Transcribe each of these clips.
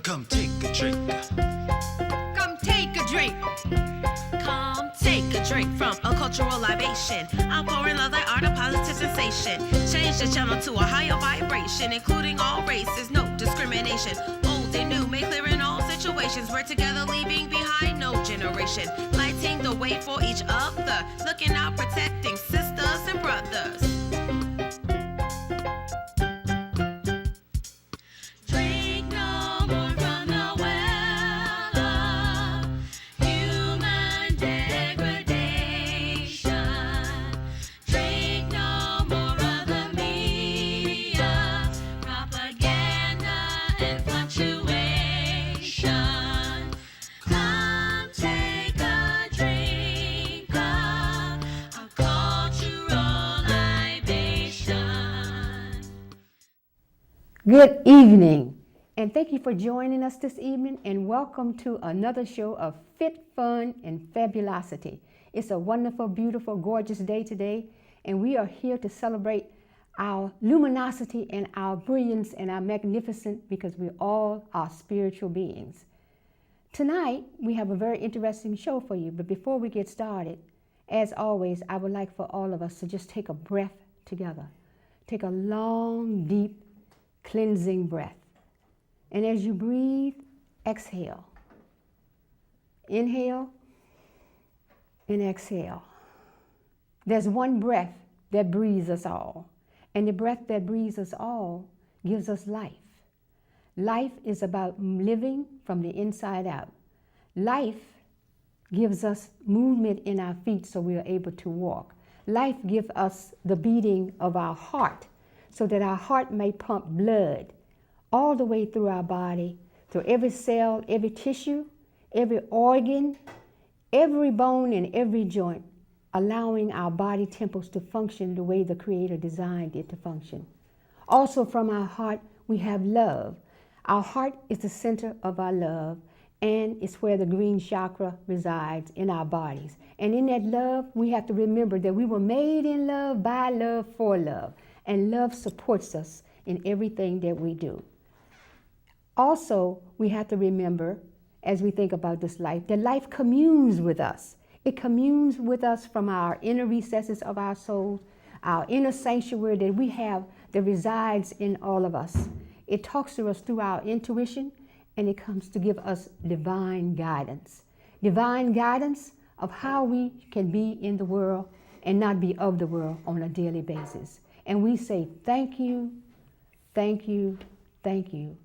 Come take a drink. Come take a drink. Come take a drink from a cultural libation. I'm pouring love like art of positive sensation. Change the channel to a higher vibration, including all races, no discrimination. Old and new, make clear in all situations. We're together, leaving behind no generation. Lighting the way for each other, looking out, protecting sisters and brothers. Good evening, and thank you for joining us this evening, and welcome to another show of Fit, Fun, and Fabulosity. It's a wonderful, beautiful, gorgeous day today, and we are here to celebrate our luminosity and our brilliance and our magnificence because we all are spiritual beings. Tonight, we have a very interesting show for you, but before we get started, as always, I would like for all of us to just take a breath together. Take a long, deep, cleansing breath. And as you breathe, exhale. Inhale and exhale. There's one breath that breathes us all. And the breath that breathes us all gives us life. Life is about living from the inside out. Life gives us movement in our feet so we are able to walk. Life gives us the beating of our heart, so that our heart may pump blood all the way through our body, through every cell, every tissue, every organ, every bone, and every joint, allowing our body temples to function the way the Creator designed it to function. Also from our heart, we have love. Our heart is the center of our love, and it's where the green chakra resides in our bodies. And in that love, we have to remember that we were made in love, by love, for love. And love supports us in everything that we do. Also, we have to remember, as we think about this life, that life communes with us. It communes with us from our inner recesses of our souls, our inner sanctuary that we have that resides in all of us. It talks to us through our intuition, and it comes to give us divine guidance. Divine guidance of how we can be in the world and not be of the world on a daily basis. And we say, thank you, thank you, thank you.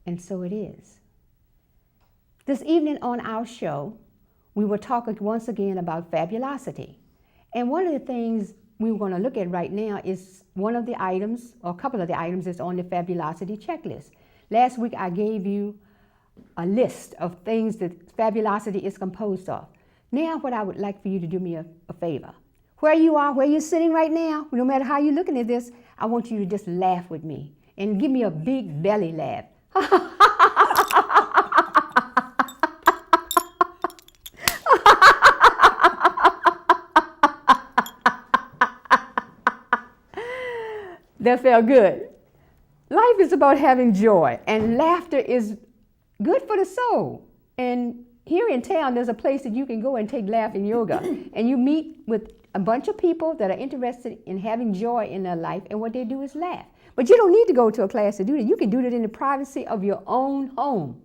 And so it is. This evening on our show, we will talk once again about fabulosity. And one of the things we're going to look at right now is one of the items, or a couple of the items that's on the fabulosity checklist. Last week, I gave you a list of things that fabulosity is composed of. Now, what I would like for you to do me a favor. Where you are, where you're sitting right now, no matter how you're looking at this, I want you to just laugh with me and give me a big belly laugh. That felt good. Life is about having joy, and laughter is good for the soul. And here in town, there's a place that you can go and take laughing yoga, and you meet with a bunch of people that are interested in having joy in their life, and what they do is laugh. But you don't need to go to a class to do that. You can do that in the privacy of your own home.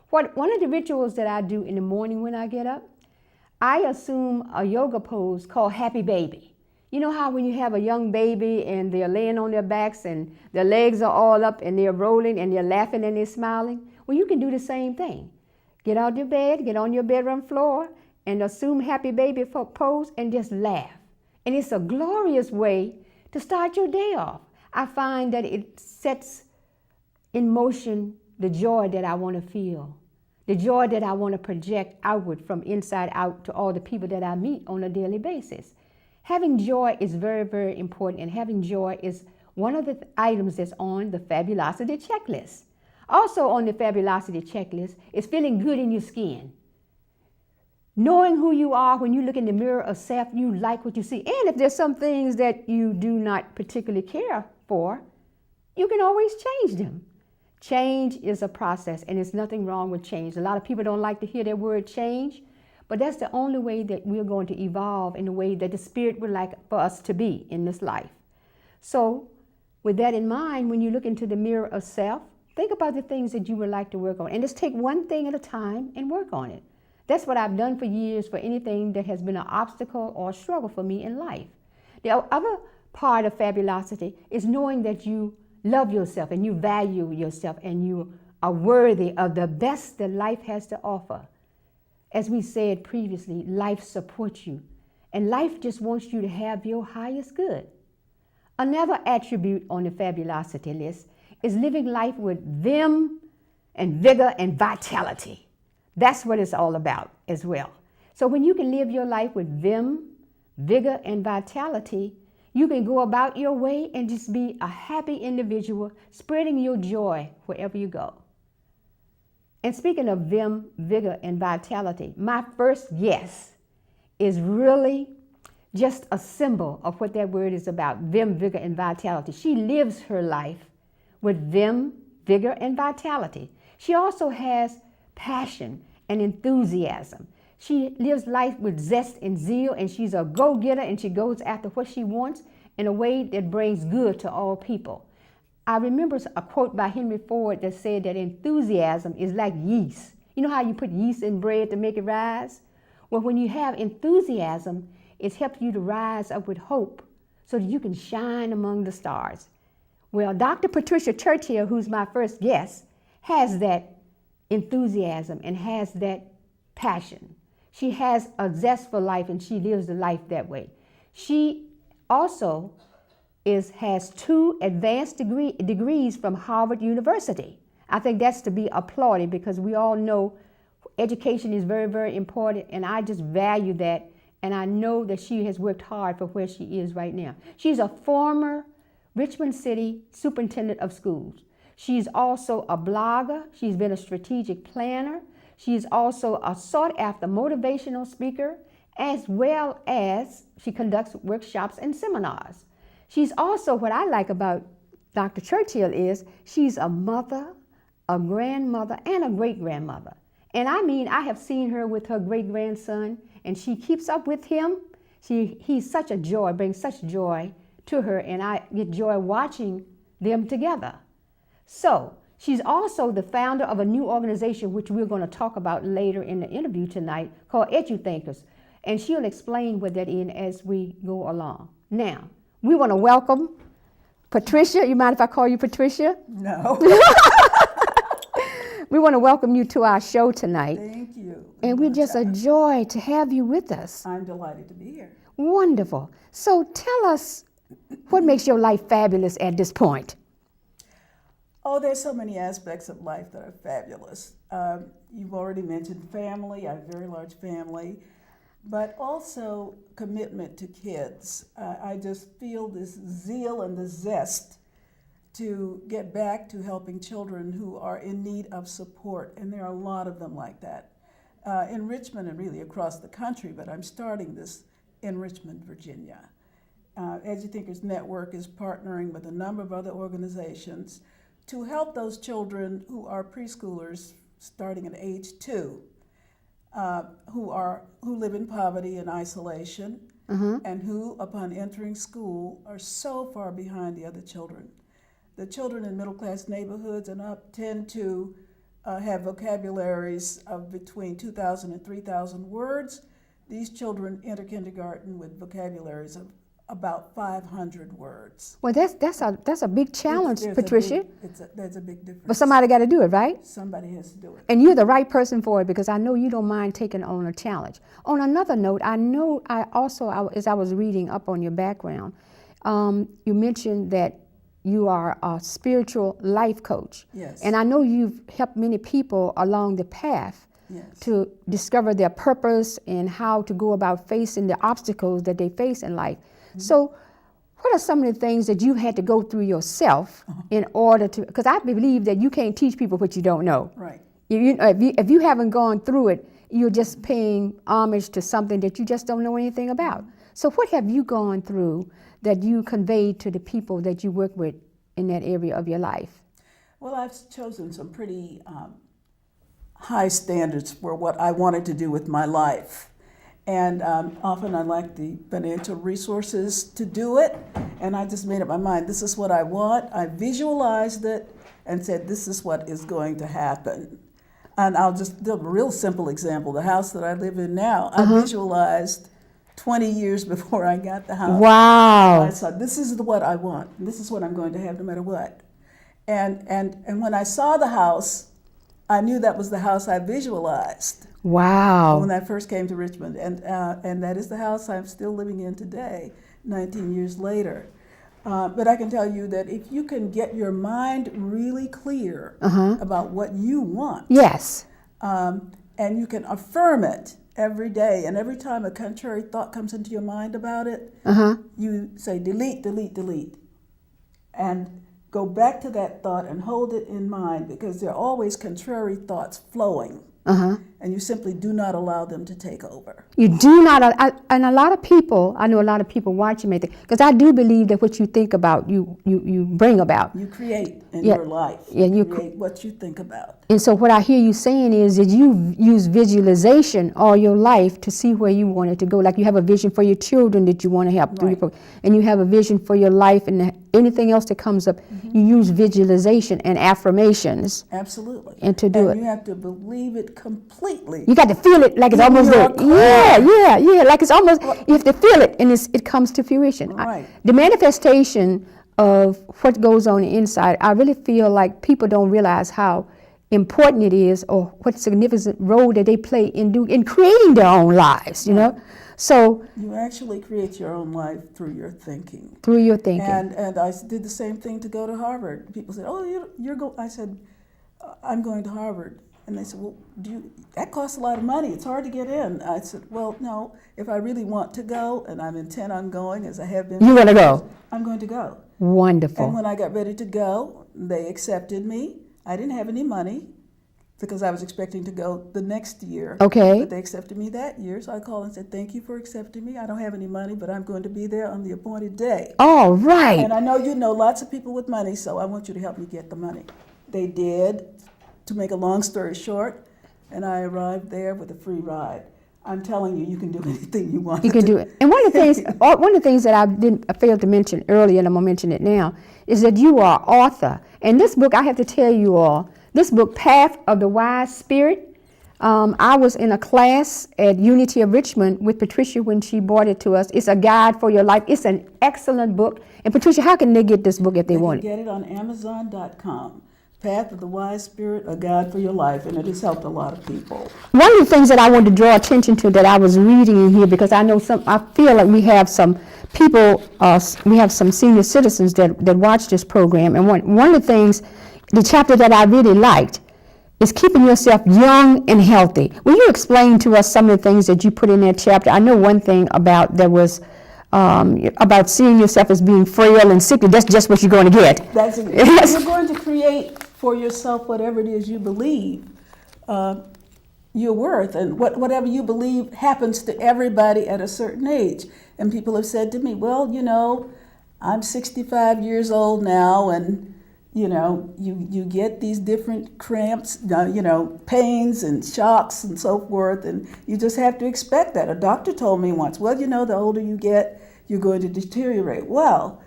One of the rituals that I do in the morning when I get up, I assume a yoga pose called Happy Baby. You know how when you have a young baby and they're laying on their backs and their legs are all up and they're rolling and they're laughing and they're smiling? Well, you can do the same thing. Get out of your bed, get on your bedroom floor, and assume Happy Baby pose and just laugh. And it's a glorious way to start your day off. I find that it sets in motion the joy that I want to feel, the joy that I want to project outward from inside out to all the people that I meet on a daily basis. Having joy is very, very important, and having joy is one of the items that's on the fabulosity checklist. Also on the fabulosity checklist is feeling good in your skin. Knowing who you are when you look in the mirror of self, you like what you see. And if there's some things that you do not particularly care for, you can always change them. Change is a process, and there's nothing wrong with change. A lot of people don't like to hear that word change, but that's the only way that we're going to evolve in the way that the Spirit would like for us to be in this life. So with that in mind, when you look into the mirror of self, think about the things that you would like to work on, and just take one thing at a time and work on it. That's what I've done for years for anything that has been an obstacle or a struggle for me in life. The other part of fabulosity is knowing that you love yourself and you value yourself and you are worthy of the best that life has to offer. As we said previously, life supports you, and life just wants you to have your highest good. Another attribute on the fabulosity list is living life with vim and vigor and vitality. That's what it's all about as well. So when you can live your life with vim, vigor, and vitality, you can go about your way and just be a happy individual, spreading your joy wherever you go. And speaking of vim, vigor, and vitality, my first guess is really just a symbol of what that word is about, vim, vigor, and vitality. She lives her life with vim, vigor, and vitality. She also has passion and enthusiasm. She lives life with zest and zeal, and she's a go-getter, and she goes after what she wants in a way that brings good to all people. I remember a quote by Henry Ford that said that enthusiasm is like yeast. You know how you put yeast in bread to make it rise? Well, when you have enthusiasm, it helps you to rise up with hope so that you can shine among the stars. Well, Dr. Patricia Churchill, who's my first guest, has that enthusiasm and has that passion. She has a zest for life, and she lives the life that way. She also has 2 advanced degrees from Harvard University. I think that's to be applauded because we all know education is very, very important, and I just value that, and I know that she has worked hard for where she is right now. She's a former Richmond City Superintendent of Schools. She's also a blogger. She's been a strategic planner. She's also a sought-after motivational speaker, as well as she conducts workshops and seminars. She's also, what I like about Dr. Churchill is she's a mother, a grandmother, and a great-grandmother. And I mean, I have seen her with her great-grandson, and she keeps up with him. He's such a joy, brings such joy to her, and I get joy watching them together. So, she's also the founder of a new organization, which we're going to talk about later in the interview tonight, called EDU-Thinkers. And she'll explain what that is as we go along. Now, we want to welcome Patricia. You mind if I call you Patricia? No. We want to welcome you to our show tonight. Thank you. And we're just a joy to have you with us. I'm delighted to be here. Wonderful. So tell us, what makes your life fabulous at this point? Oh, there's so many aspects of life that are fabulous. You've already mentioned family. I have a very large family, but also commitment to kids. I just feel this zeal and the zest to get back to helping children who are in need of support, and there are a lot of them like that in Richmond and really across the country, but I'm starting this in Richmond, Virginia. EDU-Thinkers Network is partnering with a number of other organizations to help those children who are preschoolers starting at age 2, who live in poverty and isolation, and who, upon entering school, are so far behind the other children. The children in middle-class neighborhoods and up tend to have vocabularies of between 2,000 and 3,000 words. These children enter kindergarten with vocabularies of about 500 words. Well, that's a big challenge, Patricia. There's a big difference. But somebody got to do it, right? Somebody has to do it. And you're the right person for it, because I know you don't mind taking on a challenge. On another note, as I was reading up on your background, you mentioned that you are a spiritual life coach. Yes. And I know you've helped many people along the path to discover their purpose and how to go about facing the obstacles that they face in life. So what are some of the things that you had to go through yourself in order to, because I believe that you can't teach people what you don't know. Right. If you haven't gone through it, you're just paying homage to something that you just don't know anything about. So what have you gone through that you conveyed to the people that you work with in that area of your life? Well, I've chosen some pretty high standards for what I wanted to do with my life. And often I lack the financial resources to do it. And I just made up my mind, this is what I want. I visualized it and said, this is what is going to happen. And I'll just do a real simple example. The house that I live in now, I visualized 20 years before I got the house. Wow. I said, this is what I want. This is what I'm going to have no matter what. And when I saw the house, I knew that was the house I visualized. Wow. When I first came to Richmond. And that is the house I'm still living in today, 19 years later. But I can tell you that if you can get your mind really clear about what you want, Yes. and you can affirm it every day, and every time a contrary thought comes into your mind about it, you say delete, delete, delete, and go back to that thought and hold it in mind, because there are always contrary thoughts flowing. And you simply do not allow them to take over. You do not, and a lot of people, I know a lot of people watching me, because I do believe that what you think about, you bring about. You create in your life. Yeah, you create what you think about. And so what I hear you saying is that you use visualization all your life to see where you want it to go. Like you have a vision for your children that you want to help through your program, and you have a vision for your life and anything else that comes up. You use visualization and affirmations. Absolutely. And to do it. You have to believe it completely. You got to feel it like it's almost there. Yeah. Like it's almost, you have to feel it and it comes to fruition. Right. The manifestation of what goes on the inside, I really feel like people don't realize how important it is, or what significant role that they play in creating their own lives, you know? So you actually create your own life through your thinking. Through your thinking. And I did the same thing to go to Harvard. People said, "Oh, you're going." I said, "I'm going to Harvard." And they said, "Well, that costs a lot of money. It's hard to get in." I said, "Well, no. If I really want to go, and I'm intent on going, as I have been, you want to go? I'm going to go." Wonderful. And when I got ready to go, they accepted me. I didn't have any money, because I was expecting to go the next year. Okay. But they accepted me that year, so I called and said, "Thank you for accepting me. I don't have any money, but I'm going to be there on the appointed day." All right. And I know you know lots of people with money, so I want you to help me get the money. They did, to make a long story short, and I arrived there with a free ride. I'm telling you, you can do anything you want. You can do it. And one of the things that I failed to mention earlier, and I'm going to mention it now, is that you are author. And this book, I have to tell you all, this book, Path of the Wise Spirit, I was in a class at Unity of Richmond with Patricia when she brought it to us. It's a guide for your life. It's an excellent book. And Patricia, how can they get this book if they want it? They can get it on Amazon.com. Path of the Wise Spirit, a guide for your life, and it has helped a lot of people. One of the things that I wanted to draw attention to that I was reading in here, because I know I feel like we have some people, we have some senior citizens that watch this program, and one of the things, the chapter that I really liked, is keeping yourself young and healthy. Will you explain to us some of the things that you put in that chapter? I know one thing about about seeing yourself as being frail and sickly. That's just what you're going to get. That's it. You're going to create for yourself whatever it is you believe you're worth, and whatever you believe happens to everybody at a certain age. And people have said to me, "Well, you know, I'm 65 years old now, and you know, you get these different cramps, you know, pains and shocks and so forth, and you just have to expect that." A doctor told me once, "Well, you know, the older you get, you're going to deteriorate." Well,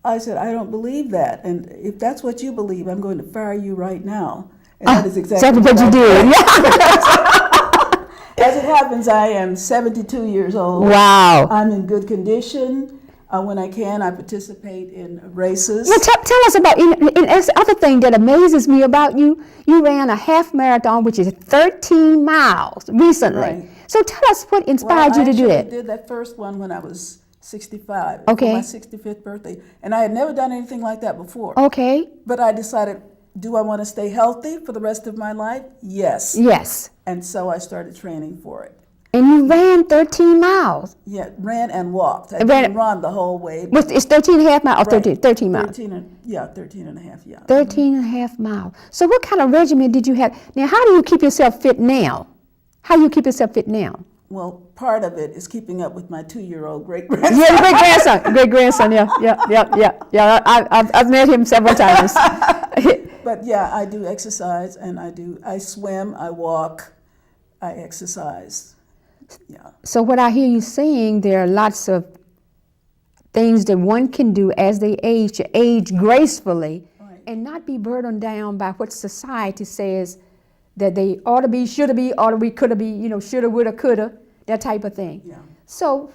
I said, "I don't believe that, and if that's what you believe, I'm going to fire you right now." And that is exactly what you did. As it happens, I am 72 years old. Wow. I'm in good condition. When I can, I participate in races. Well, tell us about, and that's the other thing that amazes me about you. You ran a half marathon, which is 13 miles recently. Right. So tell us what inspired you to do that. I did that first one when I was 65, okay, for my 65th birthday. And I had never done anything like that before. Okay. But I decided, do I want to stay healthy for the rest of my life? Yes. Yes. And so I started training for it. And you ran 13 miles. Yeah, ran and walked. I didn't run the whole way. It's 13 and a half miles, or 13 miles? 13 and a half, yeah. 13 and a half miles. So what kind of regimen did you have? Now, how do you keep yourself fit now? How do you keep yourself fit now? Well, part of it is keeping up with my 2-year-old great-grandson. Yeah, great-grandson, yeah. I've met him several times. But yeah, I do exercise, and I swim, I walk, I exercise. Yeah. So what I hear you saying, there are lots of things that one can do as they age to age gracefully, Right. and not be burdened down by what society says that they ought to be, should be, ought to be, could be, shoulda, woulda, coulda, that type of thing. Yeah. So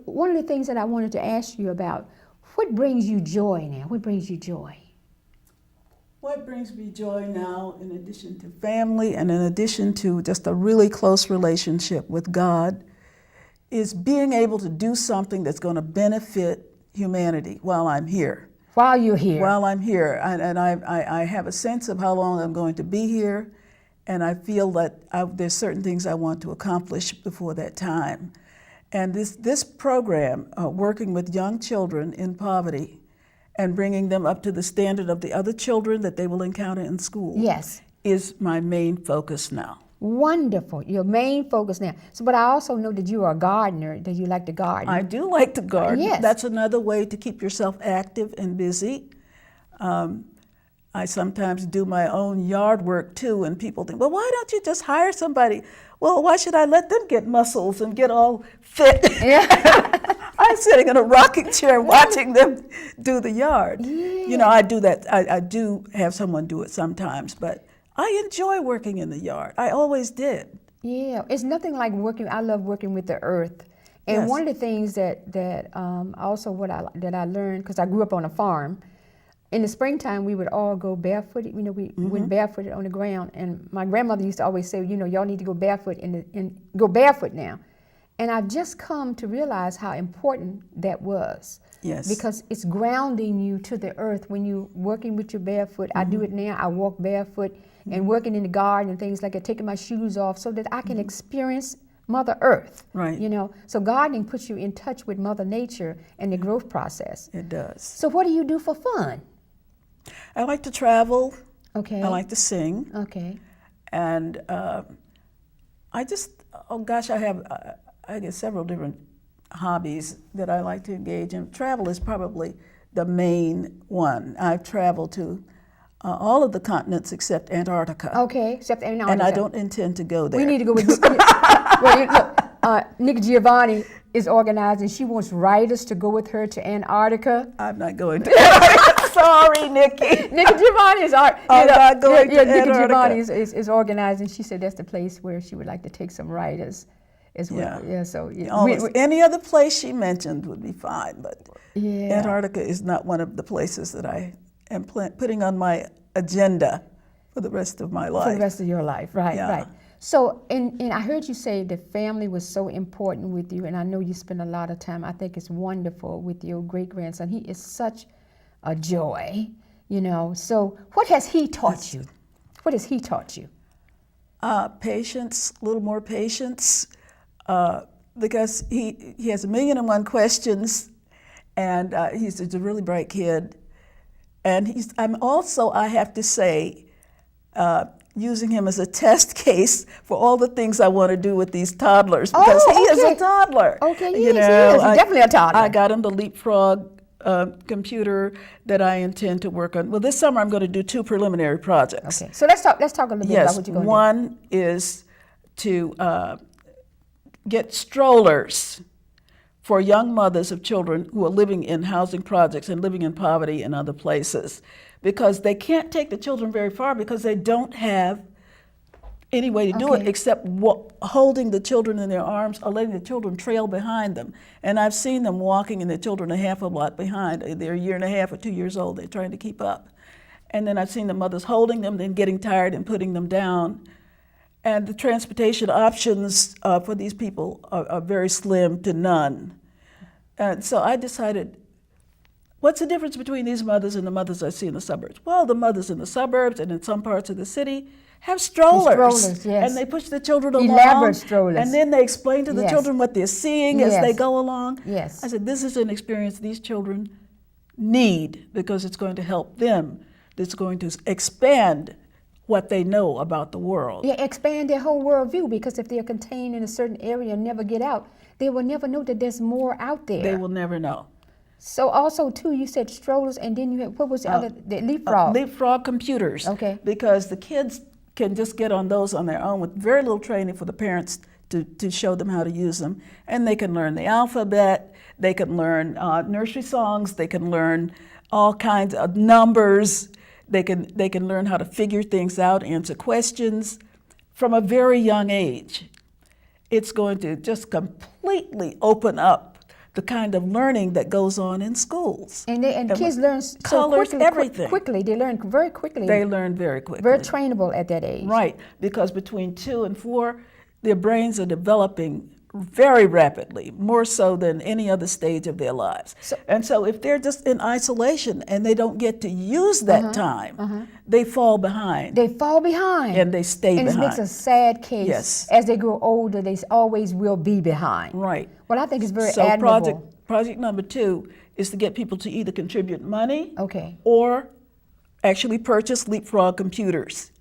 one of the things that I wanted to ask you about, what brings you joy now? What brings you joy? What brings me joy now, in addition to family and in addition to just a really close relationship with God, is being able to do something that's going to benefit humanity while I'm here. While you're here. While I'm here. And I have a sense of how long I'm going to be here, and I feel that there's certain things I want to accomplish before that time. And this program, working with young children in poverty, and bringing them up to the standard of the other children that they will encounter in school, Yes. is my main focus now. Wonderful. Your main focus now. So, but I also know that you are a gardener, that you like to garden. I do like to garden. Yes. That's another way to keep yourself active and busy. I sometimes do my own yard work too, and people think, well, why don't you just hire somebody? Well, why should I let them get muscles and get all fit? Yeah. I'm sitting in a rocking chair watching them do the yard. Yeah. I do that. I do have someone do it sometimes, but I enjoy working in the yard. I always did. Yeah, it's nothing like working. I love working with the earth, and Yes. one of the things that also that I learned, because I grew up on a farm. In the springtime, we would all go barefooted. We went barefooted on the ground, and my grandmother used to always say, y'all need to go barefoot go barefoot now. And I've just come to realize how important that was. Yes. Because it's grounding you to the earth when you're working with your barefoot. I do it now. I walk barefoot and working in the garden and things like that, taking my shoes off so that I can experience Mother Earth. Right. So gardening puts you in touch with Mother Nature and the growth process. It does. So what do you do for fun? I like to travel. Okay. I like to sing. Okay. And I get several different hobbies that I like to engage in. Travel is probably the main one. I've traveled to all of the continents except Antarctica. Okay, except Antarctica. And I don't intend to go there. We need to go with Nikki Giovanni is organized, and she wants writers to go with her to Antarctica. I'm not going to Antarctica. Sorry, Nikki. Nikki Giovanni is I'm not going to Nikki Antarctica. Giovanni is organized, and she said that's the place where she would like to take some writers as well. Yeah. So any other place she mentioned would be fine, but yeah. Antarctica is not one of the places that I am putting on my agenda for the rest of my life. For the rest of your life, right, Yeah. right. So, and I heard you say that family was so important with you, and I know you spend a lot of time. I think it's wonderful with your great-grandson. He is such a joy, So what has he taught you? What has he taught you? Patience, a little more patience, because he has 1,000,001 questions, and he's a really bright kid. And I'm also, I have to say, using him as a test case for all the things I want to do with these toddlers, because he is a toddler. Okay, he is definitely a toddler. I got him the Leapfrog computer that I intend to work on. Well, this summer I'm going to do 2 preliminary projects. Okay, so let's talk a little bit about what you're going to do. One is to get strollers for young mothers of children who are living in housing projects and living in poverty in other places, because they can't take the children very far because they don't have any way to do it except holding the children in their arms or letting the children trail behind them. And I've seen them walking and the children a half a block behind. They're 1.5 or 2 years old. They're trying to keep up. And then I've seen the mothers holding them, then getting tired and putting them down. And the transportation options for these people are very slim to none. And so I decided, what's the difference between these mothers and the mothers I see in the suburbs? Well, the mothers in the suburbs and in some parts of the city have strollers. Yes. And they push the children along. Elaborate strollers. And then they explain to the Yes. children what they're seeing as they go along. Yes. I said, this is an experience these children need because it's going to help them. It's going to expand what they know about the world. Yeah, expand their whole worldview, because if they're contained in a certain area and never get out, they will never know that there's more out there. They will never know. So also too, you said strollers, and then you had, what was the other, the leapfrog? Leapfrog computers. Okay. Because the kids can just get on those on their own with very little training for the parents to show them how to use them. And they can learn the alphabet, they can learn nursery songs, they can learn all kinds of numbers, they can learn how to figure things out, answer questions from a very young age. It's going to just completely open up the kind of learning that goes on in schools. And kids learn so colors, quickly, everything. quickly. They learn very quickly. They learn very quickly. Very trainable at that age. Right, because between 2 and 4, their brains are developing very rapidly, more so than any other stage of their lives. And so if they're just in isolation and they don't get to use that time, they fall behind. They fall behind. And they stay and behind. And it makes a sad case. Yes. As they grow older, they always will be behind. Right. Well, I think it's very so admirable. project number 2 is to get people to either contribute money Okay. or actually purchase Leapfrog computers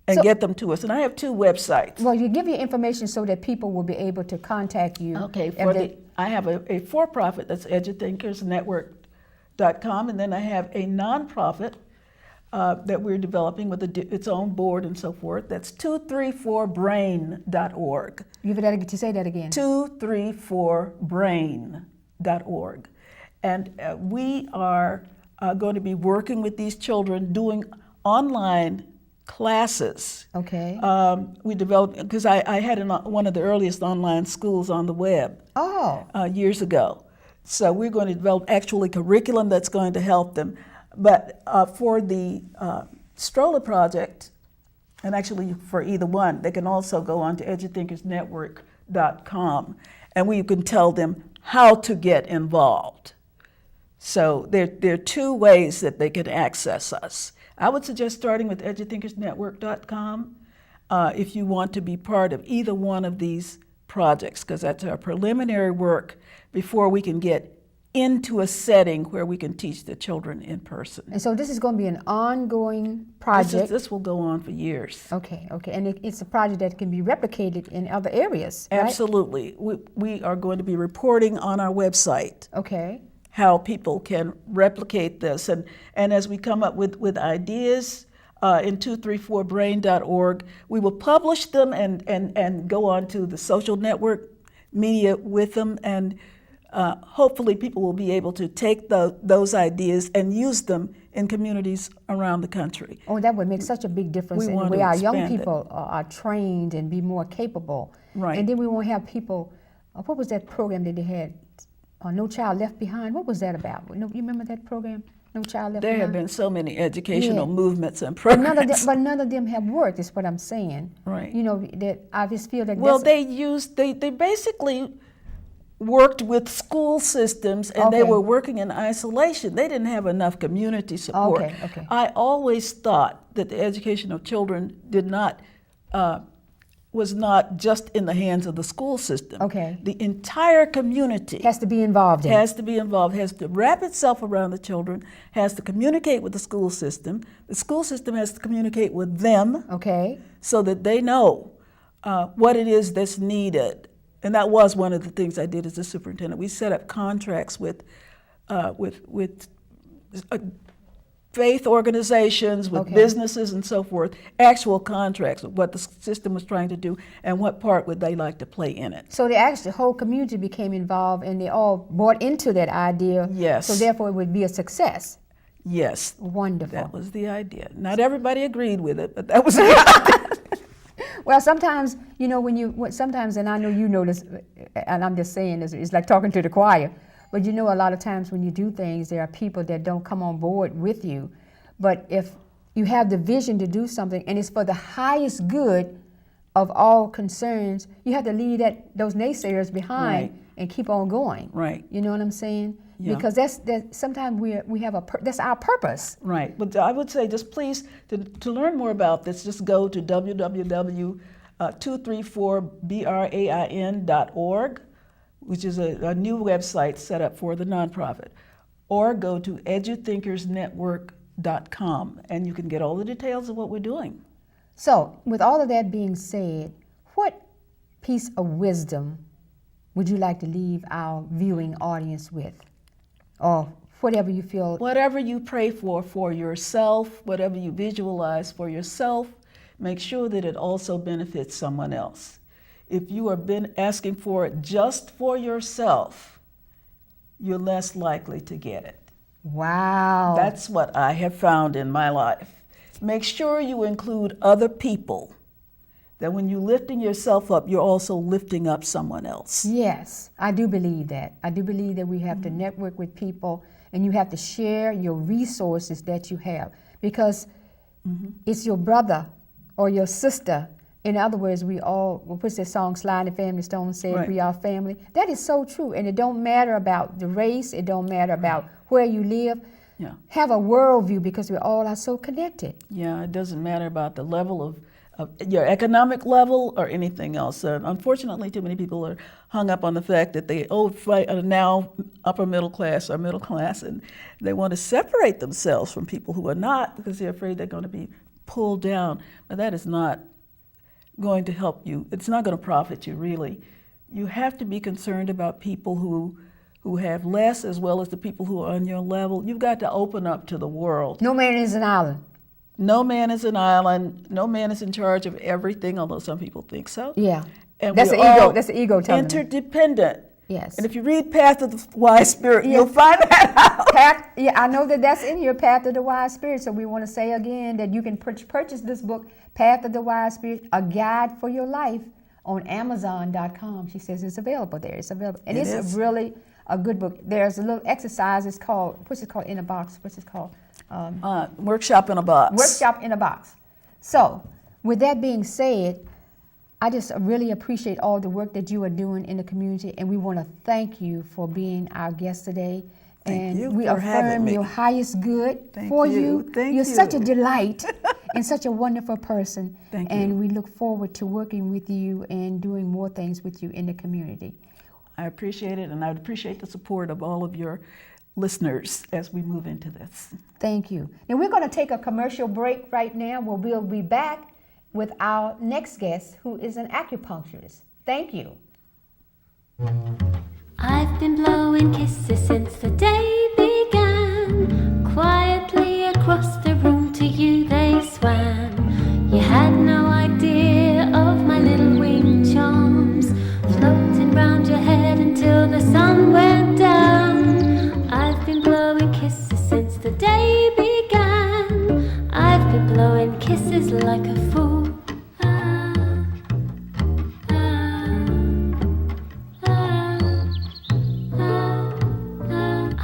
and get them to us. And I have 2 websites. Well, you give your information so that people will be able to contact you. Okay, I have a for-profit, that's EDU-Thinkers.com, and then I have a nonprofit that we're developing with its own board and so forth. That's 234brain.org. Give it that, to say that again. 234brain.org. And we are going to be working with these children doing online classes. Okay. We developed, because I had one of the earliest online schools on the web years ago. So we're going to develop actually curriculum that's going to help them. But for the stroller project, and actually for either one, they can also go on to EDU-ThinkersNetwork.com, and we can tell them how to get involved. So there are 2 ways that they can access us. I would suggest starting with EDU-ThinkersNetwork.com if you want to be part of either one of these projects, because that's our preliminary work before we can get into a setting where we can teach the children in person. And so this is going to be an ongoing project. This will go on for years. Okay, okay. And it's a project that can be replicated in other areas, right? Absolutely. We are going to be reporting on our website. Okay. How people can replicate this. And as we come up with ideas in 234brain.org, we will publish them and go on to the social network media with them, and hopefully people will be able to take those ideas and use them in communities around the country. Oh, that would make such a big difference in the way our young people are trained and be more capable. Right. And then we won't have people, what was that program that they had? No Child Left Behind. What was that about? You remember that program? No Child Left Behind? There have been so many educational movements and programs. But none of them have worked, is what I'm saying. Right. You know, that I just feel like they basically worked with school systems, and they were working in isolation. They didn't have enough community support. Okay. I always thought that the education of children was not just in the hands of the school system. Okay. The entire community has to be involved in it. Has to be involved, has to wrap itself around the children, has to communicate with the school system. The school system has to communicate with them. Okay. So that they know what it is that's needed. And that was one of the things I did as a superintendent. We set up contracts with faith organizations, with businesses and so forth, actual contracts with what the system was trying to do and what part would they like to play in it. So the whole community became involved, and they all bought into that idea. Yes. So therefore it would be a success. Yes. Wonderful. That was the idea. Not everybody agreed with it, but that was the idea. Well, sometimes, you know, sometimes, and I know you know this, and I'm just saying this, it's like talking to the choir, but you know, a lot of times when you do things, there are people that don't come on board with you. But if you have the vision to do something, and it's for the highest good of all concerns, you have to leave those naysayers behind and keep on going. Right. You know what I'm saying? Yeah. Because sometimes we have that's our purpose. Right. But I would say just please, to learn more about this, just go to www.234brain.org, which is a new website set up for the nonprofit, or go to EDU-ThinkersNetwork.com, and you can get all the details of what we're doing. So, with all of that being said, what piece of wisdom would you like to leave our viewing audience with? or whatever you feel. Whatever you pray for yourself, whatever you visualize for yourself, make sure that it also benefits someone else. If you are asking for it just for yourself, you're less likely to get it. Wow. That's what I have found in my life. Make sure you include other people, that when you're lifting yourself up, you're also lifting up someone else. Yes, I do believe that. I do believe that we have to network with people, and you have to share your resources that you have, because it's your brother or your sister. In other words, what's that song, Sly and the Family Stone said, Right. we are family. That is so true, and it don't matter about the race, it don't matter about where you live. Yeah. Have a worldview, because we all are so connected. Yeah, it doesn't matter about the level of your economic level or anything else. Unfortunately, too many people are hung up on the fact that they are now upper middle class or middle class, and they want to separate themselves from people who are not, because they're afraid they're going to be pulled down. But that is not going to help you. It's not going to profit you, really. You have to be concerned about people who have less, as well as the people who are on your level. You've got to open up to the world. No man is an island. No man is an island. No man is in charge of everything, although some people think so. Yeah. And That's we're the ego. all That's the ego telling me. interdependent. Yes. And if you read Path of the Wise Spirit, you'll find that out. I know that's in here, Path of the Wise Spirit. So we want to say again that you can purchase this book, Path of the Wise Spirit, A Guide for Your Life, on Amazon.com. She says it's available there. It's available. And it's really a good book. There's a little exercise. It's called, what's it called in a box? What's it called? Workshop in a Box. Workshop in a Box. So with that being said, I just really appreciate all the work that you are doing in the community, and we want to thank you for being our guest today. Thank you we for having affirm me. your highest good Thank for you. you. Thank You're you. such a delight and such a wonderful person. Thank and you. we look forward to working with you and doing more things with you in the community. I appreciate it, and I would appreciate the support of all of your listeners as we move into this. Thank you. Now we're going to take a commercial break right now, where we'll be back with our next guest, who is an acupuncturist. Thank you. I've been blowing kisses since the day began. Quietly across the room to you they swam. You had no idea of my little wing charms, floating round your head until the sun went down. I've been blowing kisses since the day began. I've been blowing kisses like a fool.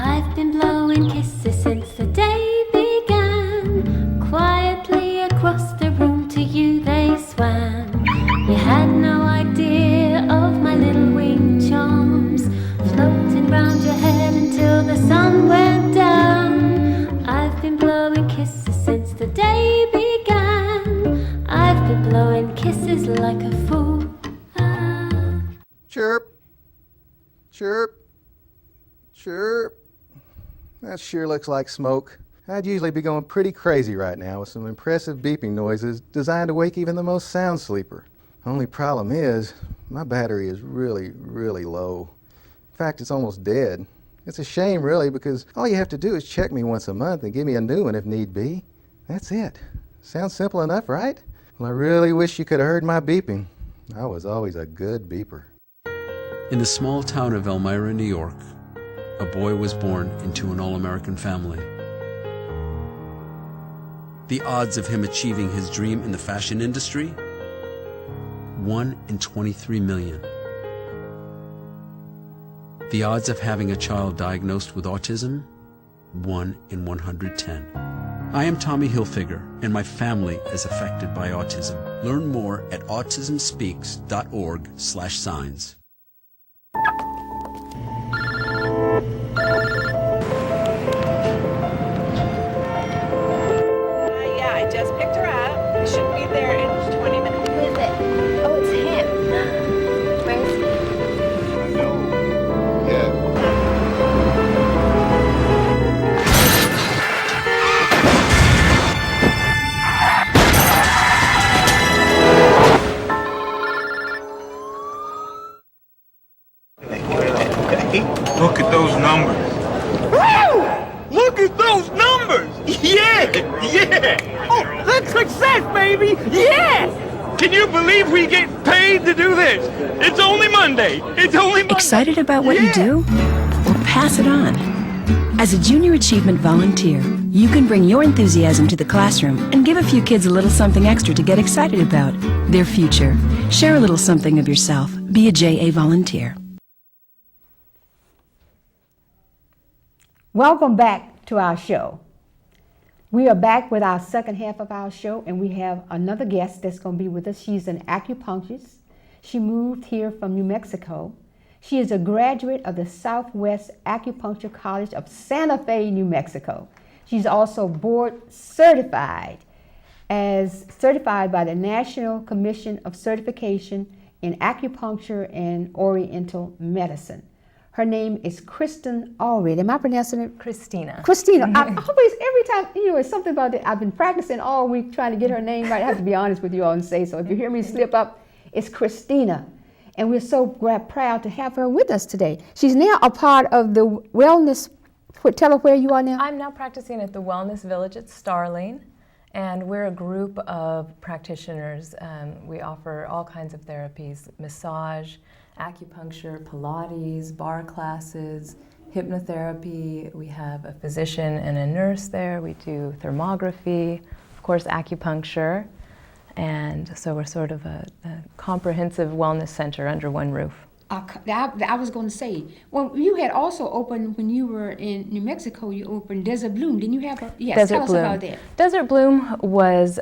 I've been blowing kisses since the day began. Quietly across the room to you they swam. You had no idea of my little wing charms, floating round your head until the sun went down. I've been blowing kisses since the day began. I've been blowing kisses like a fool. Chirp, chirp, chirp. That sure looks like smoke. I'd usually be going pretty crazy right now with some impressive beeping noises designed to wake even the most sound sleeper. Only problem is, my battery is really, really low. In fact, it's almost dead. It's a shame, really, because all you have to do is check me once a month and give me a new one if need be. That's it. Sounds simple enough, right? Well, I really wish you could have heard my beeping. I was always a good beeper. In the small town of Elmira, New York, a boy was born into an all-American family. The odds of him achieving his dream in the fashion industry? 1 in 23 million. The odds of having a child diagnosed with autism? 1 in 110. I am Tommy Hilfiger, and my family is affected by autism. Learn more at autismspeaks.org/signs. Yeah, I just picked her up. We should be there in 20 minutes. Who is it? Oh, it's him. Where is he? I know. Yeah. Look at those numbers. Yeah! Yeah! Oh, that's success, baby! Yeah! Can you believe we get paid to do this? It's only Monday. It's only Monday. Excited about what you do? Well, pass it on. As a Junior Achievement volunteer, you can bring your enthusiasm to the classroom and give a few kids a little something extra to get excited about their future. Share a little something of yourself. Be a JA volunteer. Welcome back to our show. We are back with our second half of our show, and we have another guest that's going to be with us. She's an acupuncturist. She moved here from New Mexico. She is a graduate of the Southwest Acupuncture College of Santa Fe, New Mexico. She's also board certified by the National Commission of Certification in Acupuncture and Oriental Medicine. Her name is Kristina Allred. Am I pronouncing it? Kristina. Kristina. I always, every time, it's something about it. I've been practicing all week trying to get her name right. I have to be honest with you all and say so. If you hear me slip up, it's Kristina. And we're so proud to have her with us today. She's now a part of the wellness. Tell her where you are now. I'm now practicing at the Wellness Village at Starling, and we're a group of practitioners. We offer all kinds of therapies: massage, acupuncture, Pilates, bar classes, hypnotherapy. We have a physician and a nurse there. We do thermography, of course, acupuncture. And so we're sort of a comprehensive wellness center under one roof. I was going to say, well, you had also opened, when you were in New Mexico, you opened Desert Bloom. Didn't you have a, yes, Desert tell us Bloom. about that. Desert Bloom was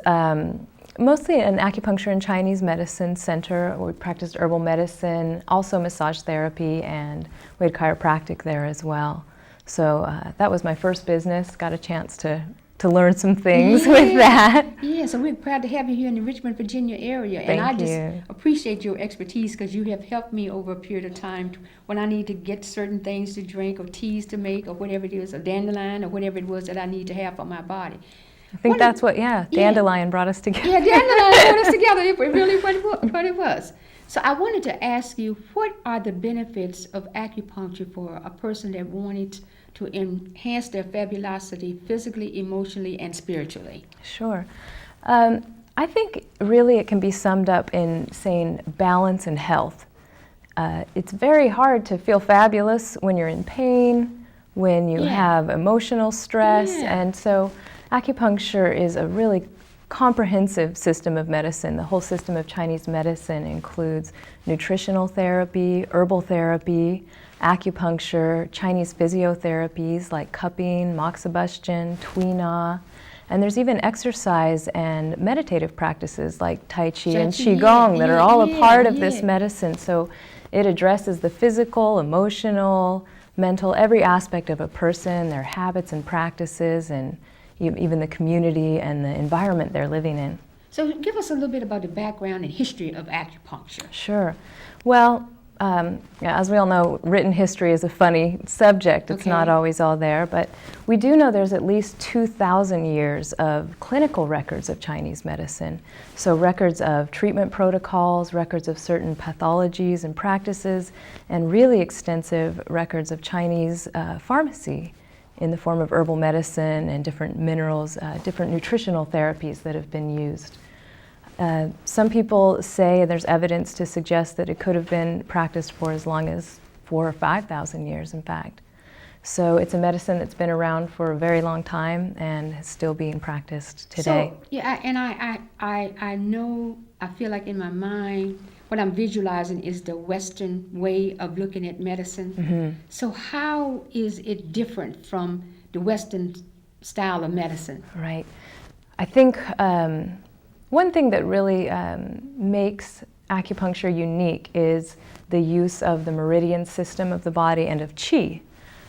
mostly an acupuncture and Chinese medicine center. We practiced herbal medicine, also massage therapy, and we had chiropractic there as well. So that was my first business, got a chance to learn some things with that. Yeah, so we're proud to have you here in the Richmond, Virginia area. Thank and I you. just appreciate your expertise because you have helped me over a period of time when I need to get certain things to drink or teas to make or whatever it is, or dandelion or whatever it was that I need to have for my body. I think that's what, dandelion brought us together. Yeah, dandelion brought us together. It really what it was. So I wanted to ask you, what are the benefits of acupuncture for a person that wanted to enhance their fabulosity physically, emotionally, and spiritually? Sure. I think really it can be summed up in saying balance and health. It's very hard to feel fabulous when you're in pain, when you have emotional stress, and so acupuncture is a really comprehensive system of medicine. The whole system of Chinese medicine includes nutritional therapy, herbal therapy, acupuncture, Chinese physiotherapies like cupping, moxibustion, tui na, and there's even exercise and meditative practices like Tai Chi and Qigong that are all a part of this medicine. So it addresses the physical, emotional, mental, every aspect of a person, their habits and practices, and even the community and the environment they're living in. So give us a little bit about the background and history of acupuncture. Sure. Well, as we all know, written history is a funny subject. It's not always all there, but we do know there's at least 2,000 years of clinical records of Chinese medicine. So records of treatment protocols, records of certain pathologies and practices, and really extensive records of Chinese pharmacy in the form of herbal medicine and different minerals, different nutritional therapies that have been used. Some people say there's evidence to suggest that it could have been practiced for as long as 4,000 or 5,000 years, in fact. So it's a medicine that's been around for a very long time and is still being practiced today. So, yeah, and I know, I feel like in my mind, what I'm visualizing is the Western way of looking at medicine. Mm-hmm. So how is it different from the Western style of medicine? Right. I think one thing that really makes acupuncture unique is the use of the meridian system of the body and of qi.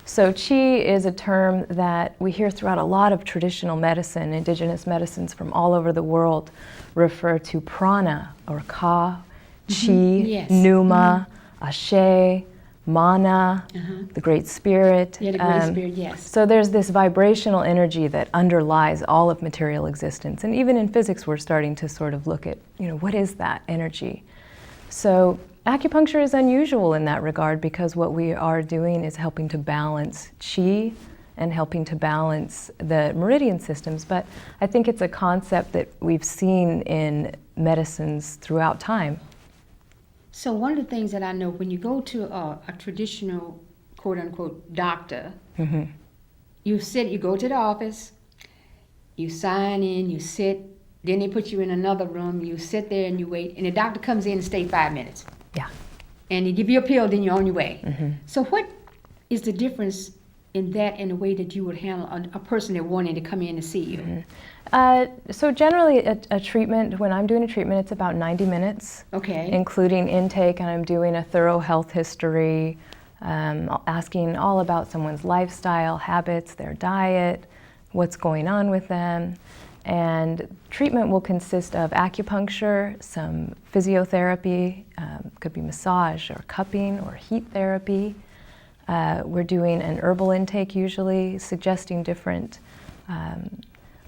So qi is a term that we hear throughout a lot of traditional medicine. Indigenous medicines from all over the world refer to prana or ka, qi, pneuma, ashe, mana, the Great Spirit. Yeah, the Great Spirit, yes. So there's this vibrational energy that underlies all of material existence. And even in physics, we're starting to sort of look at, what is that energy? So acupuncture is unusual in that regard because what we are doing is helping to balance qi and helping to balance the meridian systems. But I think it's a concept that we've seen in medicines throughout time. So one of the things that I know, when you go to a traditional, quote-unquote, doctor, you go to the office, you sign in, you sit, then they put you in another room, you sit there and you wait, and the doctor comes in and stays 5 minutes. Yeah. And they give you a pill, then you're on your way. So what is the difference in that and the way that you would handle a person that wanted to come in to see you? So generally a treatment, when I'm doing a treatment, it's about 90 minutes, including intake, and I'm doing a thorough health history, asking all about someone's lifestyle, habits, their diet, what's going on with them. And treatment will consist of acupuncture, some physiotherapy, could be massage or cupping or heat therapy. We're doing an herbal intake usually, suggesting different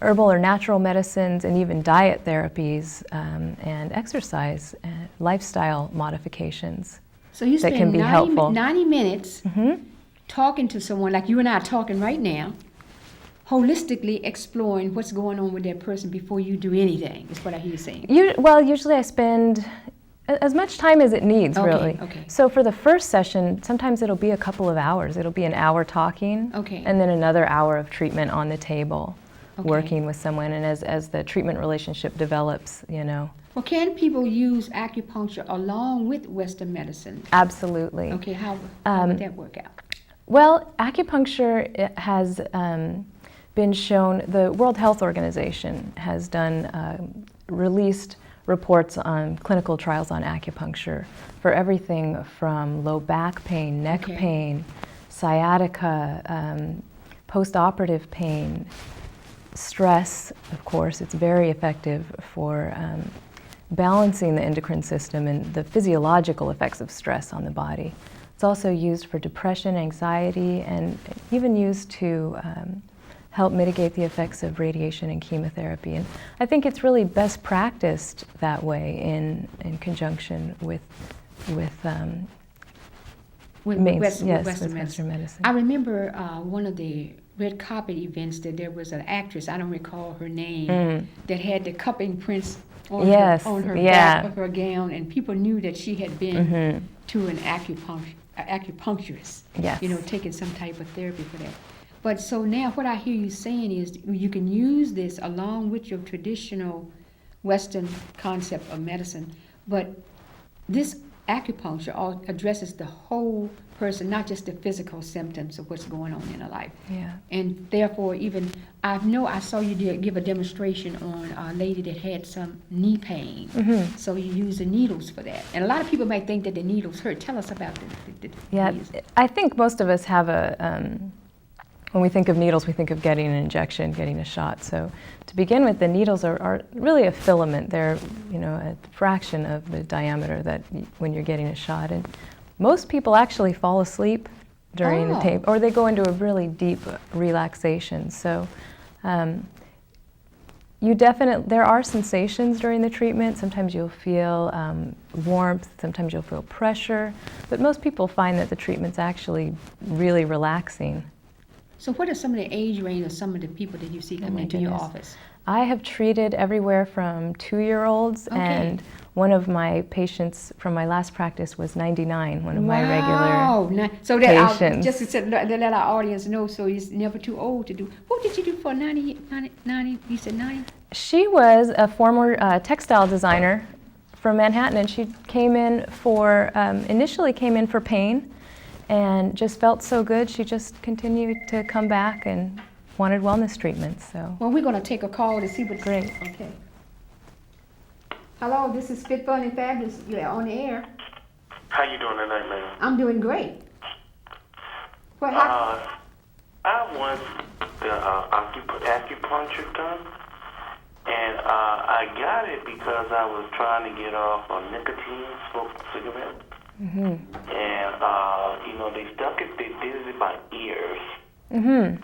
herbal or natural medicines and even diet therapies and exercise and lifestyle modifications so you that can be helpful. 90 minutes talking to someone like you and I are talking right now, holistically exploring what's going on with that person before you do anything, is what I hear you saying. Well, usually I spend as much time as it needs, really. So for the first session, sometimes it'll be a couple of hours. It'll be an hour talking, and then another hour of treatment on the table, working with someone, and as the treatment relationship develops, you know. Well, can people use acupuncture along with Western medicine? Absolutely. Okay, how would that work out? Well, acupuncture has been shown, the World Health Organization has done, released reports on clinical trials on acupuncture for everything from low back pain, neck pain, sciatica, post-operative pain, stress. Of course, it's very effective for balancing the endocrine system and the physiological effects of stress on the body. It's also used for depression, anxiety, and even used to help mitigate the effects of radiation and chemotherapy. And I think it's really best practiced that way in conjunction with Western medicine. I remember one of the red carpet events that there was an actress, I don't recall her name, that had the cupping prints on her back of her gown, and people knew that she had been to an acupuncturist, you know, taking some type of therapy for that. But so now what I hear you saying is you can use this along with your traditional Western concept of medicine, but this acupuncture addresses the whole person, not just the physical symptoms of what's going on in her life. Yeah. And therefore, even I saw you give a demonstration on a lady that had some knee pain. So you use the needles for that. And a lot of people might think that the needles hurt. Tell us about the needles. I think most of us have when we think of needles, we think of getting an injection, getting a shot. So to begin with, the needles are really a filament. They're, you know, a fraction of the diameter that when you're getting a shot. And most people actually fall asleep during the tape, or they go into a really deep relaxation. So there are sensations during the treatment. Sometimes you'll feel warmth, sometimes you'll feel pressure, but most people find that the treatment's actually really relaxing. So what are some of the age range of some of the people that you see coming into your office? I have treated everywhere from 2-year-olds, and one of my patients from my last practice was 99, one of my regular patients. Just to let our audience know, so he's never too old to do. What did you do for 90, you said 90? She was a former textile designer from Manhattan, and she came in for, initially came in for pain, and just felt so good, she just continued to come back and wanted wellness treatments. So. Well, we're going to take a call to see what's great. Okay. Hello, this is Fit, Fun, and Fabulous. You're on the air. How you doing tonight, ma'am? I'm doing great. What happened? I want the acupuncture done, and I got it because I was trying to get off a nicotine smoked cigarette. And, you know, they did it by ears. And,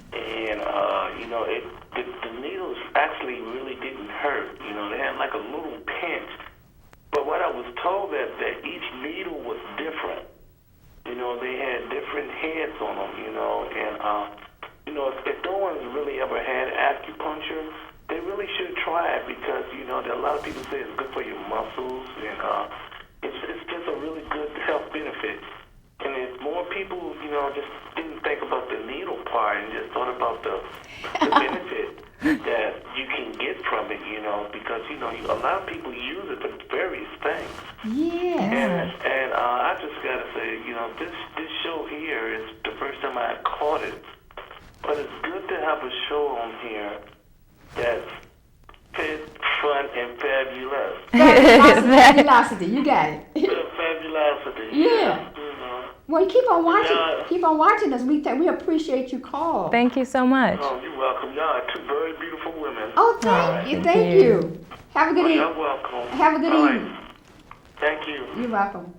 you know, the needles actually really didn't hurt. You know, they had like a little pinch. But what I was told that each needle was different. You know, they had different heads on them, you know, and, you if no one's really ever had acupuncture, they really should try it because, there are a lot of people say it's good for your muscles and it's just a really good health benefit. And if more people, just didn't think about the needle part and just thought about the benefit that you can get from it, because, a lot of people use it for various things. Yeah. And I just got to say, this show here is the first time I caught it. But it's good to have a show on here that's fit, fun, and fabulous. Fabulosity, you got it. Fabulosity. Yeah. Well, keep on watching. Keep on watching us. We appreciate your call. Thank you so much. Oh, you're welcome. Y'all are two very beautiful women. Oh, thank you. Have a good evening. You're welcome. Have a good evening. Right. Thank you. You're welcome.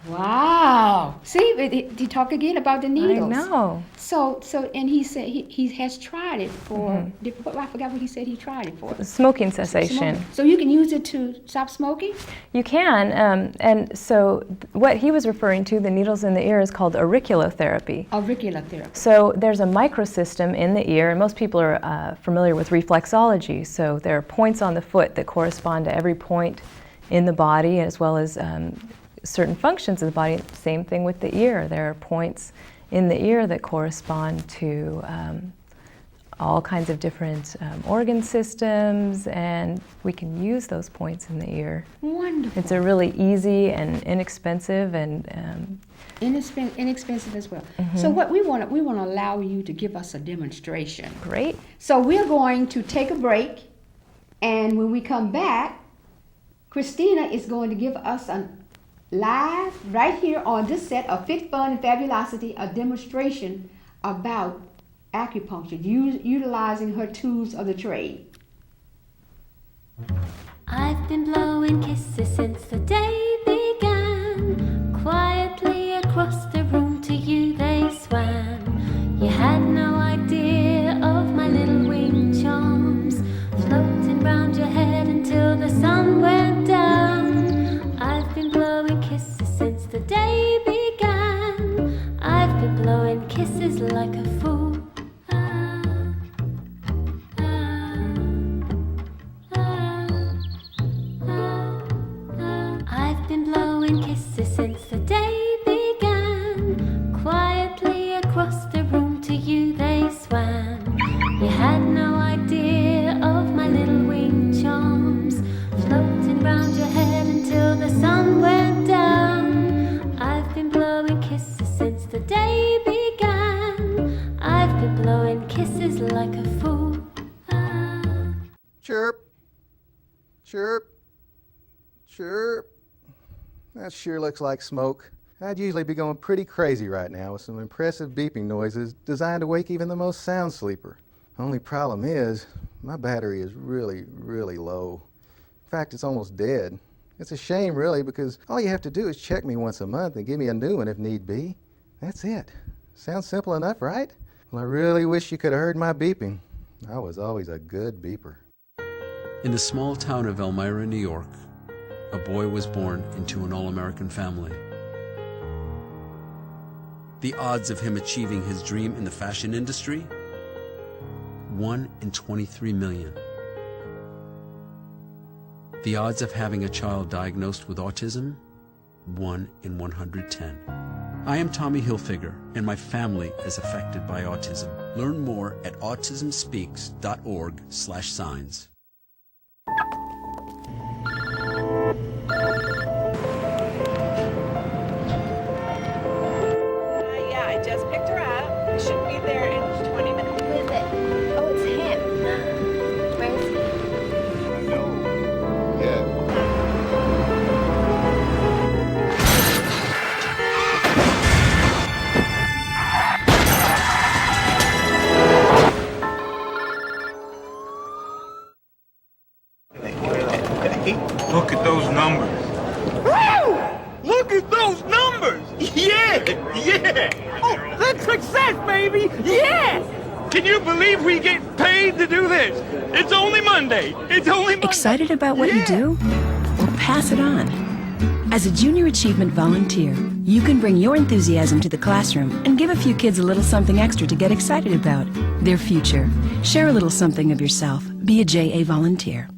Wow. See, he talk again about the needles. I know. So, and he said he has tried it for. I forgot what he said he tried it for. Smoking cessation. So you can use it to stop smoking? You can, and so what he was referring to, the needles in the ear, is called auriculotherapy. Auriculotherapy. So there's a microsystem in the ear, and most people are familiar with reflexology. So there are points on the foot that correspond to every point in the body, as well as certain functions of the body. Same thing with the ear. There are points in the ear that correspond to all kinds of different organ systems, and we can use those points in the ear. Wonderful. It's a really easy and inexpensive and inexpensive as well. So what we want to allow you to give us a demonstration. Great. So we're going to take a break, and when we come back, Kristina is going to give us a live, right here on this set of Fit, Fun, and Fabulosity, a demonstration about acupuncture, utilizing her tools of the trade. I've been blowing kisses since the day began. Quietly across the room to you they swam. You had no idea of my little wing charms, floating round your head until the sun went down. I've been blowing kisses since the day began. I've been blowing kisses like a fool. I've been blowing kisses since the day began. Quietly across the room to you they swam. You had no idea of my little wing charms, floating round your head until the sun went down. I've been blowing kisses since the day began. I've been blowing kisses like a fool. Chirp, chirp, chirp. That sure looks like smoke. I'd usually be going pretty crazy right now with some impressive beeping noises designed to wake even the most sound sleeper. Only problem is, my battery is really, really low. In fact, it's almost dead. It's a shame, really, because all you have to do is check me once a month and give me a new one if need be. That's it. Sounds simple enough, right? Well, I really wish you could have heard my beeping. I was always a good beeper. In the small town of Elmira, New York, a boy was born into an all-American family. The odds of him achieving his dream in the fashion industry? 1 in 23 million. The odds of having a child diagnosed with autism? 1 in 110. I am Tommy Hilfiger, and my family is affected by autism. Learn more at autismspeaks.org/signs. Yeah, I just picked her up. We should be there in 20 minutes. Who is it? Oh, it's him. Where is he? I know. Yeah. Look at those numbers. Woo! Look at those numbers! Yeah! Yeah! Oh, that's success, baby! Yeah! Can you believe we get paid to do this? It's only Monday. It's only Monday. Excited about what you do? Well, pass it on. As a junior achievement volunteer, you can bring your enthusiasm to the classroom and give a few kids a little something extra to get excited about their future. Share a little something of yourself. Be a JA volunteer.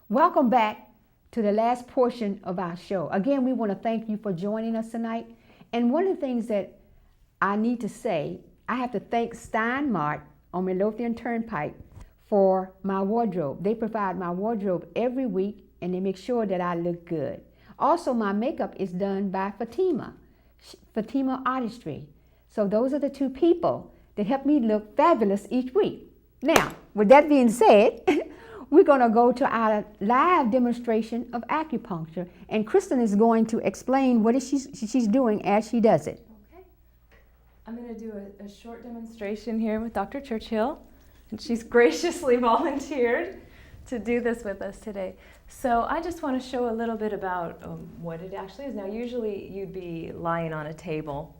Welcome back to the last portion of our show. Again, we want to thank you for joining us tonight. And one of the things that I need to say, I have to thank Stein Mart on Midlothian Turnpike for my wardrobe. They provide my wardrobe every week, and they make sure that I look good. Also, my makeup is done by Fatima Artistry. So those are the two people that help me look fabulous each week. Now, with that being said, we're going to go to our live demonstration of acupuncture, and Kristen is going to explain what she's doing as she does it. Okay. I'm going to do a short demonstration here with Dr. Churchill, and she's graciously volunteered to do this with us today. So I just want to show a little bit about what it actually is. Now, usually you'd be lying on a table,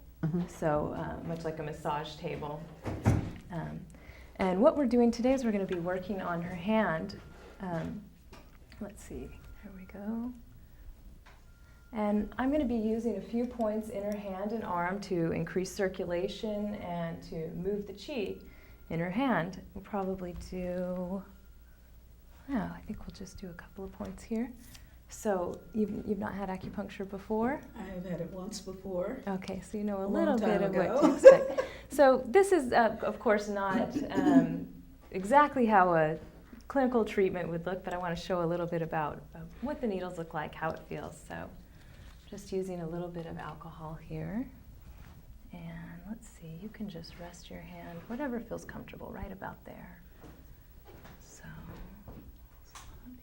so much like a massage table. And what we're doing today is we're going to be working on her hand. Let's see, here we go. And I'm going to be using a few points in her hand and arm to increase circulation and to move the chi in her hand. We'll probably do, I think we'll just do a couple of points here. So you've not had acupuncture before? I have had it once before. Okay, so you know a little bit of what to expect. So this is, of course, not exactly how a clinical treatment would look, but I want to show a little bit about what the needles look like, how it feels. So just using a little bit of alcohol here. And let's see, you can just rest your hand, whatever feels comfortable, right about there. So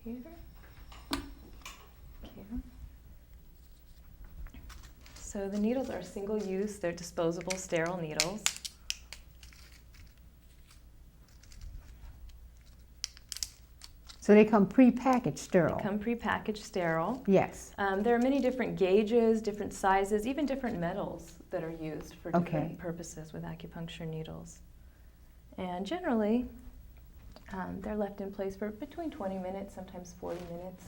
here. So the needles are single use, they're disposable sterile needles. So they come pre-packaged sterile? They come pre-packaged sterile. Yes. There are many different gauges, different sizes, even different metals that are used for different purposes with acupuncture needles. And generally, they're left in place for between 20 minutes, sometimes 40 minutes.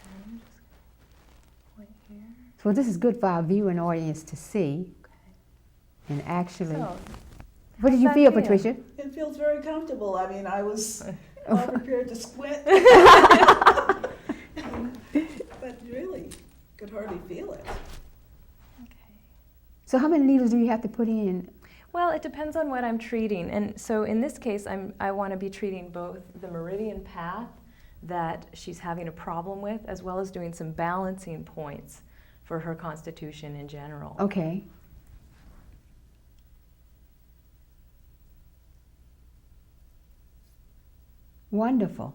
And just point here. So this is good for our viewing audience to see. Okay. And actually, so, what did you feel, Patricia? It feels very comfortable. I mean, I was prepared to squint. But really, could hardly feel it. Okay. So how many needles do you have to put in? Well, it depends on what I'm treating. And so in this case, I want to be treating both the meridian path that she's having a problem with, as well as doing some balancing points for her constitution in general. Okay. Wonderful.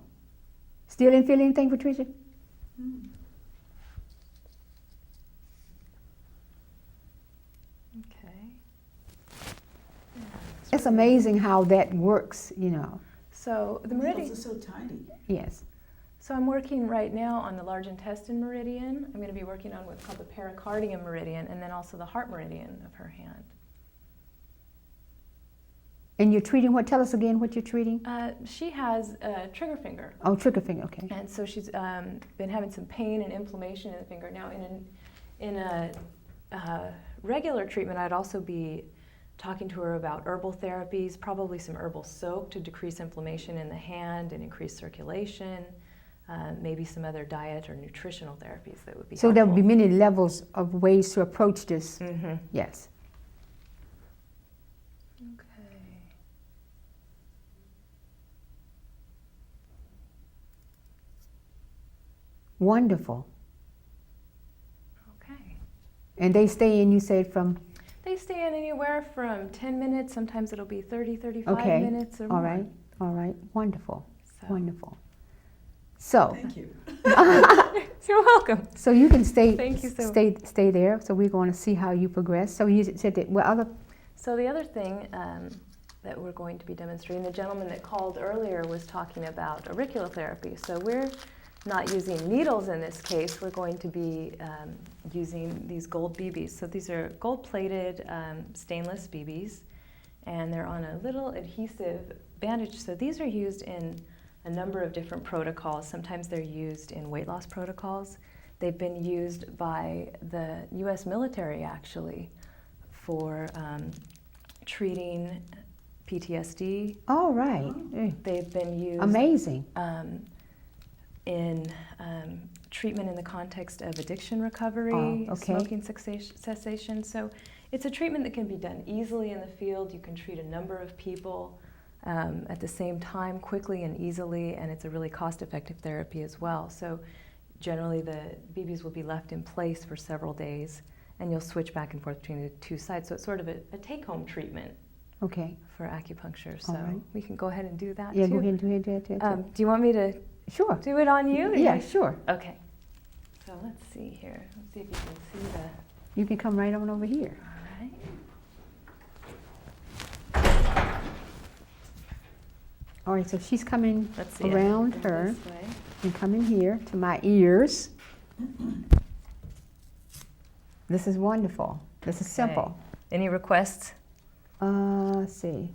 Still didn't feel anything, Patricia? Okay. It's amazing how that works, you know. So the meridian are so tiny. Yes. So I'm working right now on the large intestine meridian. I'm going to be working on what's called the pericardium meridian, and then also the heart meridian of her hand. And you're treating what? Tell us again what you're treating. She has a trigger finger. Oh, trigger finger, okay. And so she's been having some pain and inflammation in the finger. Now, in a regular treatment, I'd also be talking to her about herbal therapies, probably some herbal soak to decrease inflammation in the hand and increase circulation. Maybe some other diet or nutritional therapies that would be helpful. There will be many levels of ways to approach this. Mm-hmm. Yes. Okay. Wonderful. Okay. And they stay in, you said, from? They stay in anywhere from 10 minutes. Sometimes it'll be 30, 35 minutes or more. All right. All right. Wonderful. Wonderful. So. Thank you. You're welcome. So you can stay. Thank you stay there. So we're going to see how you progress. So you said that other. So the other thing that we're going to be demonstrating, the gentleman that called earlier was talking about auriculotherapy. So we're not using needles in this case. We're going to be using these gold BBs. So these are gold-plated stainless BBs, and they're on a little adhesive bandage. So these are used in a number of different protocols. Sometimes they're used in weight loss protocols. They've been used by the U.S. military, actually, for treating PTSD. Oh, right. They've been used amazing in treatment in the context of addiction recovery, smoking cessation. So it's a treatment that can be done easily in the field. You can treat a number of people at the same time, quickly and easily, and it's a really cost-effective therapy as well. So generally the BBs will be left in place for several days, and you'll switch back and forth between the two sides. So it's sort of a take-home treatment for acupuncture. So we can go ahead and do that too. Go ahead and do it. Do you want me to do it on you? Yeah, sure. Okay. So let's see here. Let's see if you can see the... You can come right on over here. All right, so she's coming around her and coming here to my ears. This is wonderful. This is simple. Any requests? Let's see.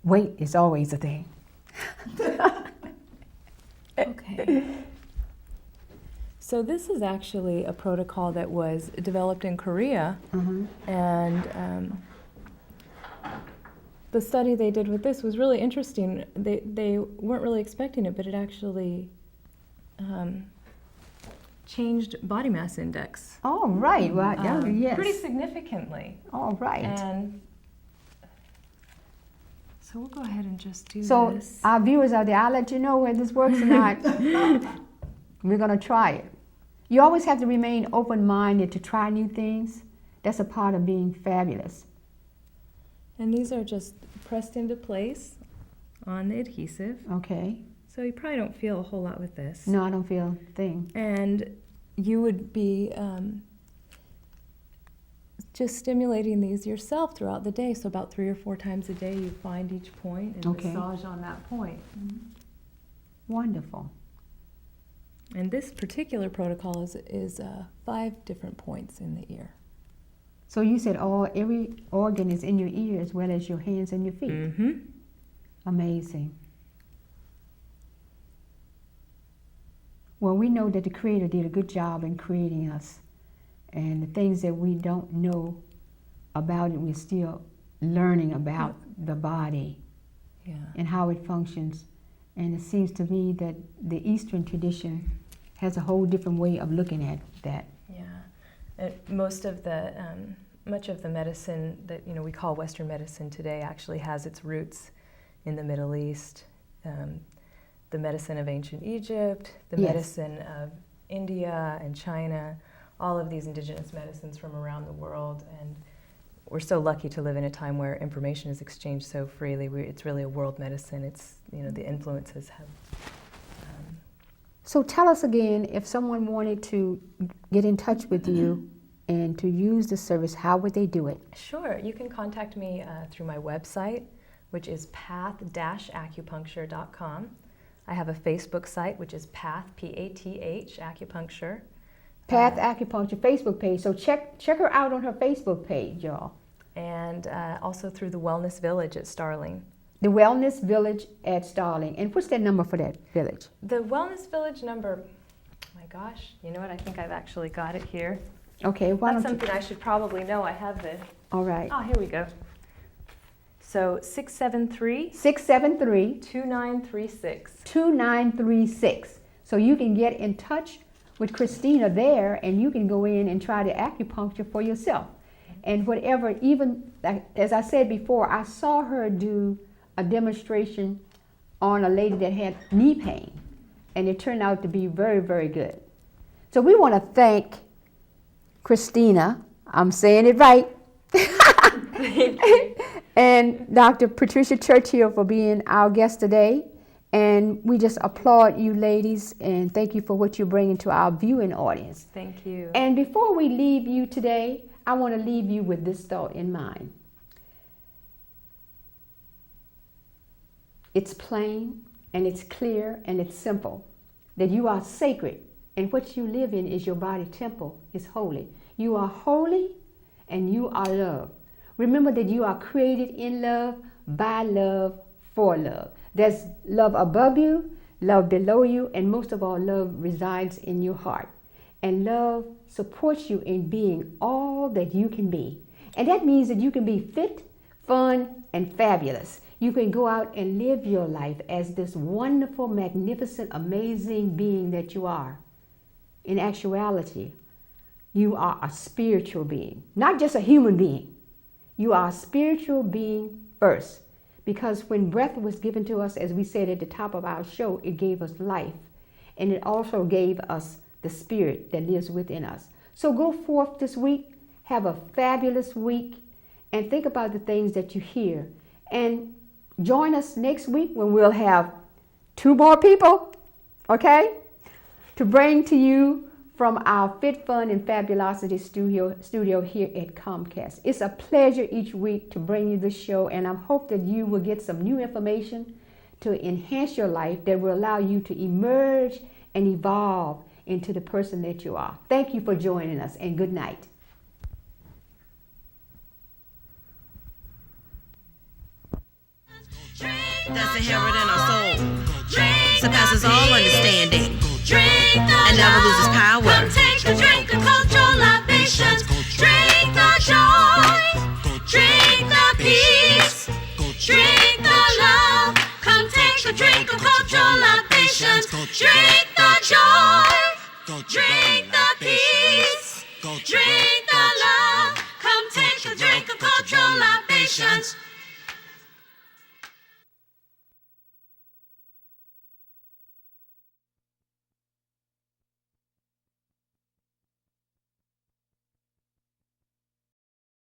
Weight is always a thing. Okay. So this is actually a protocol that was developed in Korea, and the study they did with this was really interesting. They weren't really expecting it, but it actually changed body mass index. Oh, right. Well, yes. Pretty significantly. All right. And so we'll go ahead and just do this. Our viewers out there, I'll let you know whether this works or not. We're going to try it. You always have to remain open-minded to try new things. That's a part of being fabulous. And these are just pressed into place on the adhesive. Okay. So you probably don't feel a whole lot with this. No, I don't feel a thing. And you would be just stimulating these yourself throughout the day. So about 3 or 4 times a day you find each point and massage on that point. Wonderful. And this particular protocol is 5 different points in the ear. So you said every organ is in your ear as well as your hands and your feet. Mm-hmm. Amazing. Well, we know that the Creator did a good job in creating us. And the things that we don't know about it, we're still learning about the body and how it functions. And it seems to me that the Eastern tradition has a whole different way of looking at that. Yeah. Most of the, much of the medicine that we call Western medicine today actually has its roots in the Middle East. The medicine of ancient Egypt, the medicine of India and China, all of these indigenous medicines from around the world. And we're so lucky to live in a time where information is exchanged so freely. It's really a world medicine. It's, the influences have... So tell us again, if someone wanted to get in touch with you and to use the service, how would they do it? Sure. You can contact me through my website, which is path-acupuncture.com. I have a Facebook site, which is Path, P-A-T-H, Acupuncture. Path Acupuncture Facebook page. So check her out on her Facebook page, y'all. And also through the Wellness Village at Starling. The Wellness Village at Starling. And what's that number for that village? The Wellness Village number, oh my gosh, you know what? I think I've actually got it here. Okay, That's something I should probably know. I have the... All right. Oh, here we go. So 673... 673... 2936. 2936. So you can get in touch with Kristina there, and you can go in and try the acupuncture for yourself. And whatever, even, as I said before, I saw her do a demonstration on a lady that had knee pain, and it turned out to be very, very good. So we want to thank Kristina, I'm saying it right, and Dr. Patricia Churchill for being our guest today. And we just applaud you ladies and thank you for what you're bringing to our viewing audience. Thank you. And before we leave you today, I want to leave you with this thought in mind. It's plain and it's clear and it's simple that you are sacred, and what you live in is your body temple, is holy. You are holy and you are love. Remember that you are created in love, by love, for love. There's love above you, love below you, and most of all, love resides in your heart. And love supports you in being all that you can be. And that means that you can be fit, fun, and fabulous. You can go out and live your life as this wonderful, magnificent, amazing being that you are. In actuality, you are a spiritual being, not just a human being. You are a spiritual being first. Because when breath was given to us, as we said at the top of our show, it gave us life. And it also gave us the spirit that lives within us. So go forth this week, have a fabulous week, and think about the things that you hear. And join us next week when we'll have 2 more people, okay, to bring to you from our Fit, Fun, and Fabulosity studio here at Comcast. It's a pleasure each week to bring you this show, and I hope that you will get some new information to enhance your life that will allow you to emerge and evolve into the person that you are. Thank you for joining us, and good night. That's inherent in our soul. Surpasses all understanding. And never loses power. Come take a drink of cultural libations. Drink the joy. Drink the peace. Drink the love. Come take a drink of cultural libations. Drink the joy. Drink the peace. Drink the love. Come take a drink of cultural libations.